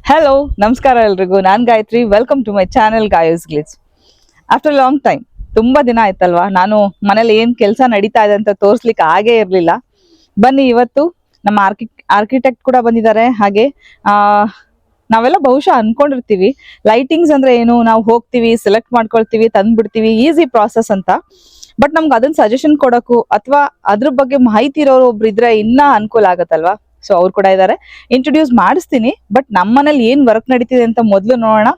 Hello ನಮಸ್ಕಾರ ಎಲ್ರಿಗೂ. ನಾನ್ Gayatri. Welcome to my channel Gayu's glitz. After long time, ತುಂಬಾ ದಿನ ಆಯ್ತಲ್ವಾ, ನಾನು ಮನೇಲಿ ಏನ್ ಕೆಲಸ ನಡೀತಾ ಇದೆ ಅಂತ ತೋರ್ಸ್ಲಿಕ್ಕೆ ಆಗೇ ಇರ್ಲಿಲ್ಲ. ಬನ್ನಿ, ಇವತ್ತು ನಮ್ಮ ಆರ್ಕಿಟೆಕ್ಟ್ ಕೂಡ ಬಂದಿದ್ದಾರೆ. ಹಾಗೆ ನಾವೆಲ್ಲ ಬಹುಶಃ ಅನ್ಕೊಂಡಿರ್ತೀವಿ ಲೈಟಿಂಗ್ಸ್ ಅಂದ್ರೆ ಏನು, ನಾವು ಹೋಗ್ತೀವಿ, ಸೆಲೆಕ್ಟ್ ಮಾಡ್ಕೊಳ್ತೀವಿ, ತಂದ್ಬಿಡ್ತೀವಿ, ಈಸಿ ಪ್ರಾಸೆಸ್ ಅಂತ. ಬಟ್ ನಮ್ಗೆ ಅದನ್ನ ಸಜೆಷನ್ ಕೊಡೋಕು ಅಥವಾ ಅದ್ರ ಬಗ್ಗೆ ಮಾಹಿತಿ ಇರೋರು ಒಬ್ರು ಇದ್ರೆ ಇನ್ನ ಅನುಕೂಲ ಆಗತ್ತಲ್ವಾ. ಸೊ ಅವ್ರು ಕೂಡ ಇದ್ದಾರೆ, ಇಂಟ್ರೊಡ್ಯೂಸ್ ಮಾಡಿಸ್ತೀನಿ. ಬಟ್ ನಮ್ಮ ಮನೇಲಿ ಏನ್ ವರ್ಕ್ ನಡೀತಿದೆ ಅಂತ ಮೊದ್ಲು ನೋಡೋಣ,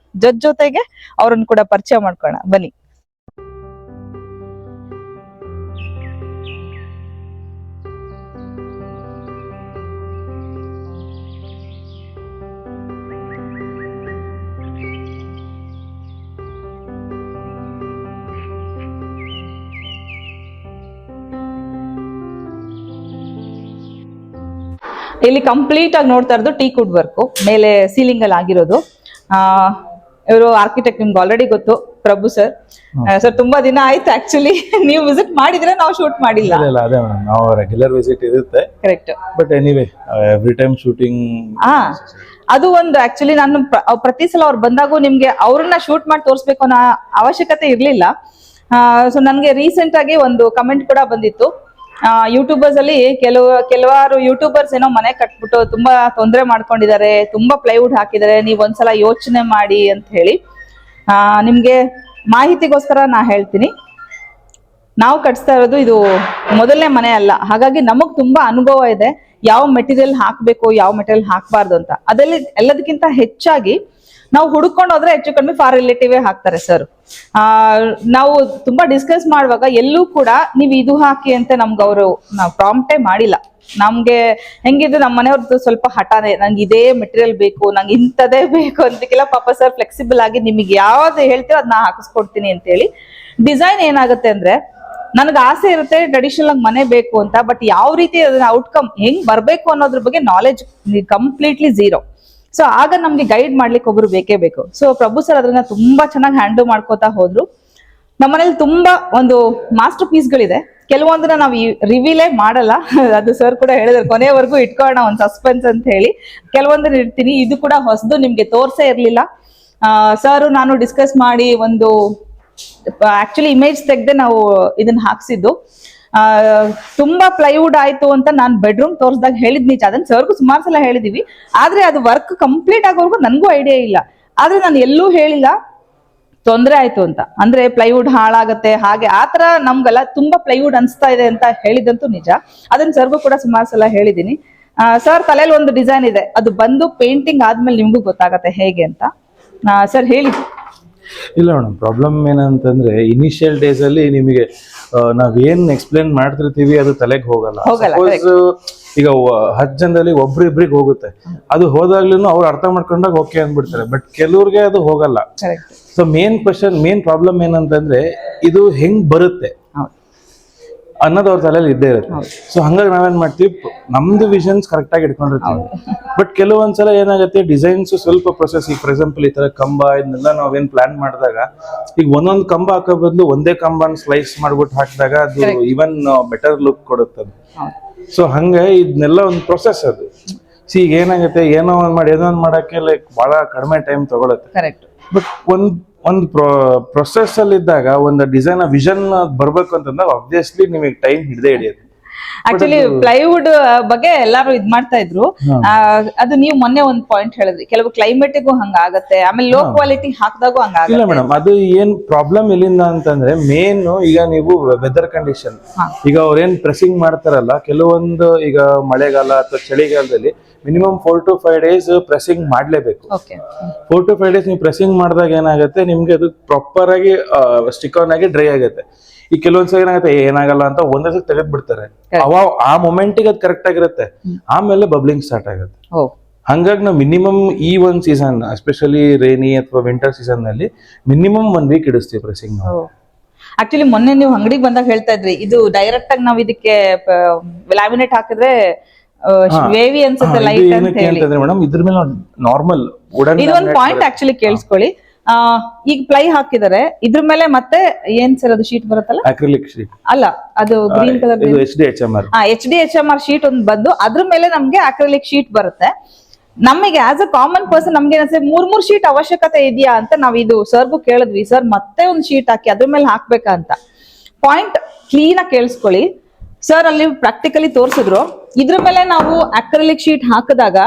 ಜೊತೆಗೆ ಅವ್ರನ್ನ ಕೂಡ ಪರಿಚಯ ಮಾಡ್ಕೊಳ್ಳೋಣ. ಬನ್ನಿ. ಇಲ್ಲಿ ಕಂಪ್ಲೀಟ್ ಆಗಿ ನೋಡ್ತಾ ಇರೋದು ಟೀಕ್ ವುಡ್ ವರ್ಕ್, ಮೇಲೆ ಸೀಲಿಂಗ್ ಅಲ್ಲಿ ಆಗಿರೋದು. ಇವರು ಆರ್ಕಿಟೆಕ್ಟ್, ನಿಮ್ಗೆ ಆಲ್ರೆಡಿ ಗೊತ್ತು, ಪ್ರಭು ಸರ್. ಸರ್ ತುಂಬಾ ದಿನ ಆಯ್ತು ಆಕ್ಚುಲಿ ನೀವು ವಿಸಿಟ್ ಮಾಡಿದ್ರೆ ನಾವು ಶೂಟ್ ಮಾಡಿಲ್ಲ. ಅದೇ ಮೇಡಮ್, ನಾವು ರೆಗ್ಯುಲರ್ ವಿಸಿಟ್ ಇರುತ್ತೆ. Correct. But anyway every time shooting. ಅದು ಒಂದು ಆಕ್ಚುಲಿ ನಾನು ಪ್ರತಿ ಸಲ ಅವ್ರು ಬಂದಾಗೂ ನಿಮ್ಗೆ ಅವ್ರನ್ನ ಶೂಟ್ ಮಾಡಿ ತೋರಿಸ್ಬೇಕು ಅನ್ನೋ ಅವಶ್ಯಕತೆ ಇರ್ಲಿಲ್ಲ. ಸೊ ನನ್ಗೆ ರೀಸೆಂಟ್ ಆಗಿ ಒಂದು ಕಮೆಂಟ್ ಕೂಡ ಬಂದಿತ್ತು. ಯೂಟ್ಯೂಬರ್ಸ್ ಅಲ್ಲಿ ಕೆಲವಾರು ಯೂಟ್ಯೂಬರ್ಸ್ ಏನೋ ಮನೆ ಕಟ್ಬಿಟ್ಟು ತುಂಬಾ ತೊಂದರೆ ಮಾಡ್ಕೊಂಡಿದ್ದಾರೆ, ತುಂಬಾ ಪ್ಲೈವುಡ್ ಹಾಕಿದ್ದಾರೆ, ನೀವ್ ಒಂದ್ಸಲ ಯೋಚನೆ ಮಾಡಿ ಅಂತ ಹೇಳಿ. ನಿಮ್ಗೆ ಮಾಹಿತಿಗೋಸ್ಕರ ನಾ ಹೇಳ್ತೀನಿ, ನಾವು ಕಟ್ಸ್ತಾ ಇರೋದು ಇದು ಮೊದಲನೇ ಮನೆ ಅಲ್ಲ. ಹಾಗಾಗಿ ನಮಗ್ ತುಂಬಾ ಅನುಭವ ಇದೆ, ಯಾವ ಮೆಟೀರಿಯಲ್ ಹಾಕ್ಬೇಕು, ಯಾವ ಮೆಟೀರಿಯಲ್ ಹಾಕ್ಬಾರ್ದು ಅಂತ. ಅದರಲ್ಲಿ ಎಲ್ಲದಕ್ಕಿಂತ ಹೆಚ್ಚಾಗಿ ನಾವು ಹುಡ್ಕೊಂಡು ಹೋದ್ರೆ ಹೆಚ್ಚು ಕಡಿಮೆ ಫಾರ್ ರಿಲೇಟಿವ್ ಹಾಕ್ತಾರೆ ಸರ್. ನಾವು ತುಂಬಾ ಡಿಸ್ಕಸ್ ಮಾಡುವಾಗ ಎಲ್ಲೂ ಕೂಡ ನೀವು ಇದು ಹಾಕಿ ಅಂತ ನಮ್ಗೆ ಅವರು ನಾವು ಪ್ರಾಂಪ್ಟೇ ಮಾಡಿಲ್ಲ. ನಮ್ಗೆ ಹೆಂಗಿದ್ರು ನಮ್ಮ ಮನೆಯವ್ರದ್ದು ಸ್ವಲ್ಪ ಹಠಾನೆ, ನಂಗೆ ಇದೇ ಮೆಟೀರಿಯಲ್ ಬೇಕು, ನಂಗೆ ಇಂಥದೇ ಬೇಕು ಅಂತಿಲ್ಲ. ಪಾಪ ಸರ್ ಫ್ಲೆಕ್ಸಿಬಲ್ ಆಗಿ ನಿಮಗೆ ಯಾವ್ದು ಹೇಳ್ತೀರೋ ಅದನ್ನ ಹಾಕಿಸ್ಕೊಡ್ತೀನಿ ಅಂತ ಹೇಳಿ. ಡಿಸೈನ್ ಏನಾಗುತ್ತೆ ಅಂದ್ರೆ, ನನಗೆ ಆಸೆ ಇರುತ್ತೆ ಟ್ರೆಡಿಷನಲ್ ಆಗಿ ಮನೆ ಬೇಕು ಅಂತ, ಬಟ್ ಯಾವ ರೀತಿ ಅದನ್ನ ಔಟ್ಕಮ್ ಹೆಂಗ್ ಬರ್ಬೇಕು ಅನ್ನೋದ್ರ ಬಗ್ಗೆ ನಾಲೆಜ್ ಕಂಪ್ಲೀಟ್ಲಿ ಝೀರೋ. ಸೊ ಆಗ ನಮ್ಗೆ ಗೈಡ್ ಮಾಡ್ಲಿಕ್ಕೆ ಒಬ್ರು ಬೇಕೇ ಬೇಕು. ಸೊ ಪ್ರಭು ಸರ್ ಅದನ್ನ ತುಂಬಾ ಚೆನ್ನಾಗಿ ಹ್ಯಾಂಡಲ್ ಮಾಡ್ಕೋತಾ ಹೋದ್ರು. ನಮ್ಮನೇಲಿ ತುಂಬಾ ಒಂದು ಮಾಸ್ಟರ್ ಪೀಸ್ಗಳಿದೆ, ಕೆಲವೊಂದನ್ನ ನಾವು ರಿವೀಲೇ ಮಾಡಲ್ಲ. ಅದು ಸರ್ ಕೂಡ ಹೇಳಿದ್ರು, ಕೊನೆವರೆಗೂ ಇಟ್ಕೊಳ್ಳೋಣ ಒಂದು ಸಸ್ಪೆನ್ಸ್ ಅಂತ ಹೇಳಿ. ಕೆಲವೊಂದನ್ನ ಇಡ್ತೀನಿ, ಇದು ಕೂಡ ಹೊಸದು, ನಿಮ್ಗೆ ತೋರ್ಸೇ ಇರ್ಲಿಲ್ಲ. ಸರ್ ನಾನು ಡಿಸ್ಕಸ್ ಮಾಡಿ ಒಂದು ಆಕ್ಚುಲಿ ಇಮೇಜ್ ತೆಗ್ದೆ ನಾವು ಇದನ್ನ ಹಾಕ್ಸಿದ್ದು. ತುಂಬಾ ಪ್ಲೈವುಡ್ ಆಯ್ತು ಅಂತ ನಾನು ಬೆಡ್ರೂಮ್ ತೋರ್ಸ್ದಾಗ ಹೇಳಿದ್ ನಿಜ, ಅದನ್ನ ಸರ್ಗೂ ಸುಮಾರು ಸಲ ಹೇಳಿದೀವಿ. ಆದ್ರೆ ಅದು ವರ್ಕ್ ಕಂಪ್ಲೀಟ್ ಆಗೋವರೆಗೂ ನನಗೂ ಐಡಿಯಾ ಇಲ್ಲ. ಆದ್ರೆ ನಾನು ಎಲ್ಲೂ ಹೇಳಿಲ್ಲ ತೊಂದರೆ ಆಯ್ತು ಅಂತ, ಅಂದ್ರೆ ಪ್ಲೈವುಡ್ ಹಾಳಾಗತ್ತೆ ಹಾಗೆ ಆತರ ನಮ್ಗೆಲ್ಲ ತುಂಬಾ ಪ್ಲೈವುಡ್ ಅನ್ಸ್ತಾ ಇದೆ ಅಂತ ಹೇಳಿದಂತೂ ನಿಜ. ಅದನ್ನ ಸರ್ಗೂ ಕೂಡ ಸುಮಾರು ಸಲ ಹೇಳಿದೀನಿ. ಸರ್ ತಲೆಯಲ್ಲಿ ಒಂದು ಡಿಸೈನ್ ಇದೆ, ಅದು ಬಂದು ಪೇಂಟಿಂಗ್ ಆದ್ಮೇಲೆ ನಿಮ್ಗೂ ಗೊತ್ತಾಗತ್ತೆ ಹೇಗೆ ಅಂತ. ಸರ್ ಹೇಳಿ. ಇಲ್ಲ ಮೇಡಮ್, ಪ್ರಾಬ್ಲಮ್ ಏನಂತಂದ್ರೆ ಇನಿಷಿಯಲ್ ಡೇಸ್ ಅಲ್ಲಿ ನಿಮಗೆ ನಾವೇನ್ ಎಕ್ಸ್ಪ್ಲೇನ್ ಮಾಡ್ತಿರ್ತೀವಿ ಅದು ತಲೆಗೆ ಹೋಗಲ್ಲ. ಸಪೋಸ್ ಈಗ 10 ಜನದಲ್ಲಿ ಒಬ್ರಿಬ್ರಿಗೆ ಹೋಗುತ್ತೆ, ಅದು ಹೋದಾಗ್ಲೂ ಅವ್ರು ಅರ್ಥ ಮಾಡ್ಕೊಂಡಾಗ ಓಕೆ ಅಂದ್ಬಿಡ್ತಾರೆ. ಬಟ್ ಕೆಲವ್ರಿಗೆ ಅದು ಹೋಗಲ್ಲ. ಸೊ ಮೇನ್ ಪ್ರಾಬ್ಲಮ್ ಏನಂತಂದ್ರೆ ಇದು ಹೆಂಗ್ ಬರುತ್ತೆ ಅನ್ನೋದು ಅವ್ರ ತಲೆಯಲ್ಲಿ ಇದ್ದೇ ಇರುತ್ತೆ. ಸೊ ಹಂಗಾಗಿ ನಾವೇನ್ ಮಾಡ್ತೀವಿ, ನಮ್ದು ವಿಷನ್ಸ್ ಕರೆಕ್ಟ್ ಆಗಿ ಇಟ್ಕೊಂಡಿರ್ತೀವಿ. ಬಟ್ ಕೆಲವೊಂದ್ಸಲ ಏನಾಗುತ್ತೆ, ಡಿಸೈನ್ಸ್ ಸ್ವಲ್ಪ ಪ್ರೊಸೆಸ್. ಈಗ ಫಾರ್ ಎಕ್ಸಾಂಪಲ್ ಈ ತರ ಕಂಬ ಇದನ್ನೆಲ್ಲ ನಾವೇನ್ ಪ್ಲಾನ್ ಮಾಡಿದಾಗ, ಈಗ ಒಂದೊಂದು ಕಂಬ ಹಾಕೋ ಬದಲು ಒಂದೇ ಕಂಬನ ಸ್ಲೈಸ್ ಮಾಡ್ಬಿಟ್ಟು ಹಾಕಿದಾಗ ಅದು ಈವನ್ ಬೆಟರ್ ಲುಕ್ ಕೊಡುತ್ತೆ. ಸೊ ಹಂಗೆ ಇದನ್ನೆಲ್ಲ ಒಂದು ಪ್ರೊಸೆಸ್ ಅದು. ಈಗ ಏನಾಗುತ್ತೆ, ಏನೋ ಒಂದ್ ಮಾಡಕ್ಕೆ ಲೈಕ್ ಬಹಳ ಕಡಿಮೆ ಟೈಮ್ ತಗೊಳುತ್ತೆ. ಬಟ್ ಒಂದು ಪ್ರೊಸೆಸ್ ಅಲ್ಲಿ ಇದ್ದಾಗ ಒಂದು ಡಿಸೈನ್ ವಿಷನ್ ಬರ್ಬೇಕು ಅಂತಂದಾಗ ಆಬ್ವಿಯಸ್ಲಿ ನಿಮಗೆ ಟೈಮ್ ಹಿಡಿಯುತ್ತೆ. ಆಕ್ಚುಲಿ ಪ್ಲೈವುಡ್ ಬಗ್ಗೆ ಎಲ್ಲಾರು ಇದ್ ಮಾಡ್ತಾ ಇದ್ರು. ಅದು ನೀವು ಮೊನ್ನೆ ಒಂದ್ ಪಾಯಿಂಟ್ ಹೇಳಿದ್ರಿ, ಕೆಲವು ಕ್ಲೈಮೇಟಿಗೂ ಹಂಗಾಗತ್ತೆ, ಆಮೇಲೆ ಲೋ ಕ್ವಾಲಿಟಿ ಹಾಕಿದಾಗೂ ಹಂಗಾಗತ್ತೆ. ಇಲ್ಲ ಮೇಡಮ್, ಅದು ಏನ್ ಪ್ರಾಬ್ಲಮ್ ಎಲ್ಲಿಂದ ಅಂತಂದ್ರೆ ಮೇನ್ ಈಗ ನೀವು ವೆದರ್ ಕಂಡೀಷನ್. ಈಗ ಅವ್ರೇನ್ ಪ್ರೆಸಿಂಗ್ ಮಾಡ್ತಾರಲ್ಲ, ಕೆಲವೊಂದು ಈಗ ಮಳೆಗಾಲ ಅಥವಾ ಚಳಿಗಾಲದಲ್ಲಿ ಮಿನಿಮಮ್ 4 to 5 days ಪ್ರೆಸಿಂಗ್ ಮಾಡ್ಲೇಬೇಕು. 4 to 5 days ನೀವು ಪ್ರೆಸಿಂಗ್ ಮಾಡಿದಾಗ ಏನಾಗುತ್ತೆ, ನಿಮ್ಗೆ ಅದು ಪ್ರಾಪರ್ ಆಗಿ ಸ್ಟಿಕ್ ಆನ್ ಆಗಿ ಡ್ರೈ ಆಗುತ್ತೆ. ಈ ಕೆಲವೊಂದ್ಸಲ ಏನಾಗುತ್ತೆ, ಏನಾಗಲ್ಲ ಅಂತ ಒಂದೇ ಸಲ ತೆಗೆದ್ ಬಿಡ್ತಾರೆ. ಆ ಮೊಮೆಂಟಿಗೆ ಅದು ಕರೆಕ್ಟ್ ಆಗಿರುತ್ತೆ, ಆಮೇಲೆ ಬಬ್ಲಿಂಗ್ ಸ್ಟಾರ್ಟ್ ಆಗುತ್ತೆ. ಹಂಗಾಗಿ ನಾವು ಮಿನಿಮಮ್ ಈ ಒಂದ್ ಸೀಸನ್, ಎಸ್ಪೆಷಲಿ ರೇನಿ ಅಥವಾ ವಿಂಟರ್ ಸೀಸನ್ ನಲ್ಲಿ ಮಿನಿಮಮ್ 1 week ಇಡಿಸ್ತೀವಿ ಪ್ರೆಸಿಂಗ್. ಆಕ್ಚುಲಿ ಮೊನ್ನೆ ನೀವು ಅಂಗಡಿಗೆ ಬಂದಾಗ ಹೇಳ್ತಾ ಇದ್ರಿ, ಇದು ಡೈರೆಕ್ಟ್ ಆಗಿ ನಾವ್ ಇದಕ್ಕೆ ಲ್ಯಾಮಿನೇಟ್ ಹಾಕಿದ್ರೆ ವೇವಿ ಅನ್ಸುತ್ತೆ ಲೈಟ್ ಅಂತ ಹೇಳಿ. ಮೇಡಮ್ ಇದ್ರ ಮೇಲೆ ನಾರ್ಮಲ್ ವುಡನ್ ಇದೊಂದು ಪಾಯಿಂಟ್ ಆಕ್ಚುಲಿ ಕೇಳಿಸ್ಕೊಳ್ಳಿ. ಈಗ ಪ್ಲೈ ಹಾಕಿದರೆ ಇದ್ರ ಮೇಲೆ ಮತ್ತೆ ಏನ್ ಸರ್ ಅದು ಶೀಟ್ ಬರುತ್ತಲ್ಲ, ಅಕ್ರಿಲಿಕ್ ಶೀಟ್ ಅಲ್ಲ, ಅದು green colour HDHMR HDHMR sheet ಒಂದು ಬಂದು ಅದ್ರ ಮೇಲೆ ನಮ್ಗೆ ಅಕ್ರಿಲಿಕ್ ಶೀಟ್ ಬರುತ್ತೆ. ನಮಗೆ ಆಸ್ ಅ ಕಾಮನ್ ಪರ್ಸನ್ ನಮ್ಗೆ ಏನಿಸ್ತದೆ 3 ಶೀಟ್ ಅವಶ್ಯಕತೆ ಇದೆಯಾ ಅಂತ ನಾವ್ ಇದು ಸರ್ಗೂ ಕೇಳಿದ್ವಿ, ಸರ್ ಮತ್ತೆ ಒಂದು ಶೀಟ್ ಹಾಕಿ ಅದ್ರ ಮೇಲೆ ಹಾಕ್ಬೇಕಾ ಅಂತ. ಪಾಯಿಂಟ್ ಕ್ಲೀನ್ ಆಗಿ ಕೇಳಿಸ್ಕೊಳ್ಳಿ ಸರ್, ಅಲ್ಲಿ ಪ್ರಾಕ್ಟಿಕಲಿ ತೋರಿಸಿದ್ರು. ಇದ್ರ ಮೇಲೆ ನಾವು ಅಕ್ರಿಲಿಕ್ ಶೀಟ್ ಹಾಕಿದಾಗ